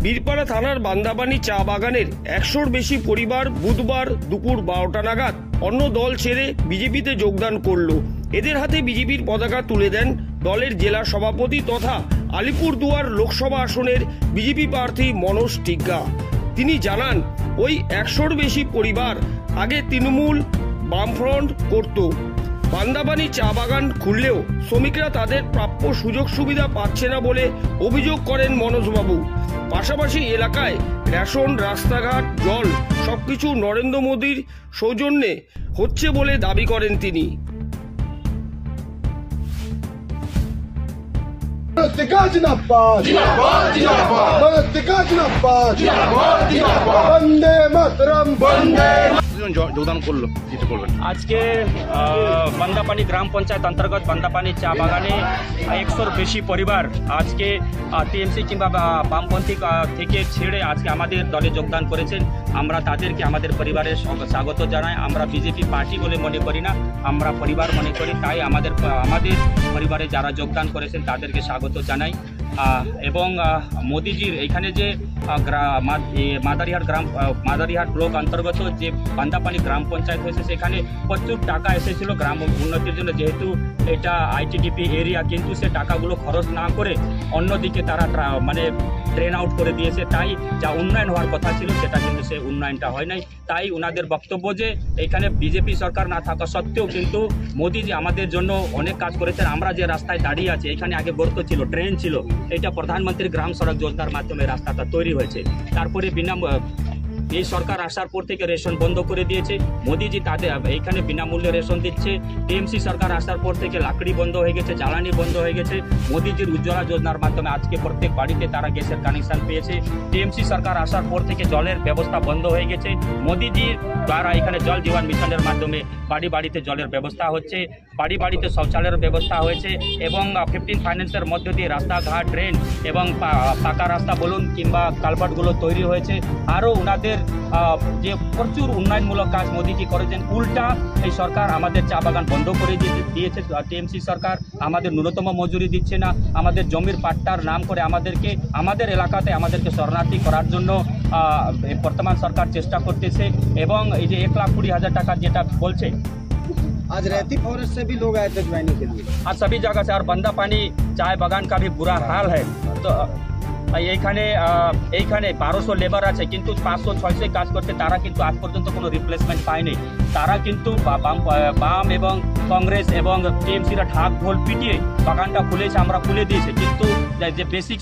বীরপাড়া থানার বান্দাবানি চা বাগানের 100-র বেশি পরিবার বুধবার দুপুর 12টা নাগাদ অন্য দল ছেড়ে বিজেপিতে যোগদান করলো। এদের হাতে বিজেপির পতাকা তুলে দেন দলের জেলা সভাপতি তথা আলিপুরদুয়ার লোকসভা আসনের বিজেপি প্রার্থী মনোজ টিগ্গা। তিনি জানান, ওই 100-র বেশি পরিবার আগে তৃণমূল বামফ্রন্ট করত। বান্দাবানি চা বাগান খুললেও শ্রমিকরা তাদের প্রাপ্য সুযোগ সুবিধা পাচ্ছে না বলে অভিযোগ করেন মনোজবাবু। পাশাপাশি এলাকায় রেশন, রাস্তাঘাট, জল সবকিছু নরেন্দ্র মোদীর সৌজন্যে হচ্ছে বলে দাবি করেন তিনি। যোগদান করলো কিছু বলবেন? আজকে বান্দাপানি গ্রাম পঞ্চায়েত অন্তর্গত বান্দাপানি চা বাগানে 100-র বেশি পরিবার আজকে টিএমসি কিংবা বামপন্থী থেকে ছেড়ে আজকে আমাদের দলে যোগদান করেছেন। আমরা তাদেরকে আমাদের পরিবারের স্বাগত জানাই। আমরা বিজেপি পার্টি বলে মনে করি না, আমরা পরিবার মনে করি। তাই আমাদের পরিবারে যারা যোগদান করেছেন তাদেরকে স্বাগত জানাই। এবং মোদিজির এখানে যে মাদারিহাট ব্লক অন্তর্গত যে বান্দাপানি গ্রাম পঞ্চায়েত হয়েছে, সেখানে প্রচুর টাকা এসেছিল গ্রাম উন্নতির জন্য। যেহেতু এটা আইটিডিপি এরিয়া, কিন্তু সে টাকাগুলো খরচ না করে অন্যদিকে তারা ড্রেন আউট করে দিয়েছে। তাই যা উন্নয়ন হওয়ার কথা ছিল সেটা কিন্তু সে উন্নয়নটা হয় নাই। তাই ওনাদের বক্তব্য যে এখানে বিজেপি সরকার না থাকা সত্ত্বেও কিন্তু মোদিজি আমাদের জন্য অনেক কাজ করেছেন। আমরা যে রাস্তায় দাঁড়িয়ে আছি, এখানে আগে গর্ত ছিল, ড্রেন ছিল, এটা প্রধানমন্ত্রী গ্রাম সড়ক যোজনার মাধ্যমে রাস্তাটা তৈরি হয়েছে। তারপরে এই সরকার আসার পর থেকে রেশন বন্ধ করে দিয়েছে। মোদিজি তাদের এইখানে বিনামূল্যে রেশন দিচ্ছে। টিএমসি সরকার আসার পর থেকে লাকড়ি বন্ধ হয়ে গেছে, জ্বালানি বন্ধ হয়ে গেছে। মোদিজির উজ্জ্বলা যোজনার মাধ্যমে আজকে প্রত্যেক বাড়িতে তারা গ্যাসের কানেকশন পেয়েছে। টিএমসি সরকার আসার পর থেকে জলের ব্যবস্থা বন্ধ হয়ে গেছে। মোদিজির দ্বারা এখানে জল জীবন মিশনের মাধ্যমে বাড়ি বাড়িতে জলের ব্যবস্থা হচ্ছে, বাড়ি বাড়িতে শৌচালয়ের ব্যবস্থা হয়েছে। এবং 15 ফাইন্যান্সের মধ্য দিয়ে রাস্তাঘাট, ড্রেন এবং পাকা রাস্তা বলুন কিংবা কালভার্টগুলো তৈরি হয়েছে। আরও ওনাদের যে প্রচুর উন্নয়নমূলক কাজ মোদিজি করেছেন। উল্টা এই সরকার আমাদের চা বাগান বন্ধ করে দিয়েছে। টিএমসি সরকার আমাদের ন্যূনতম মজুরি দিচ্ছে না। আমাদের জমির পাট্টার নাম করে আমাদের এলাকাতে আমাদেরকে শরণার্থী করার জন্য বর্তমান সরকার চেষ্টা করতেছে। এবং এই যে 1,20,000 টাকা যেটা বলছে, आज रहती फॉरेस्ट से भी लोग आए थे ज्वाइनिंग के लिए। आज सभी जगह से। और बांदापानी चाय बागान का भी बुरा हाल है। तो এইখানে 1200 লেবার আছে, কিন্তু 500-600 কাজ করতে, তারা কিন্তু আজ পর্যন্ত কোনো রিপ্লেসমেন্ট পায়নি। তারা কিন্তু বাম এবং কংগ্রেস এবং টিএমসিরা ঢাক ঢোল পিটিয়ে বাগানটা খুলেছে, আমরা খুলে দিয়েছে, কিন্তু যে বেসিক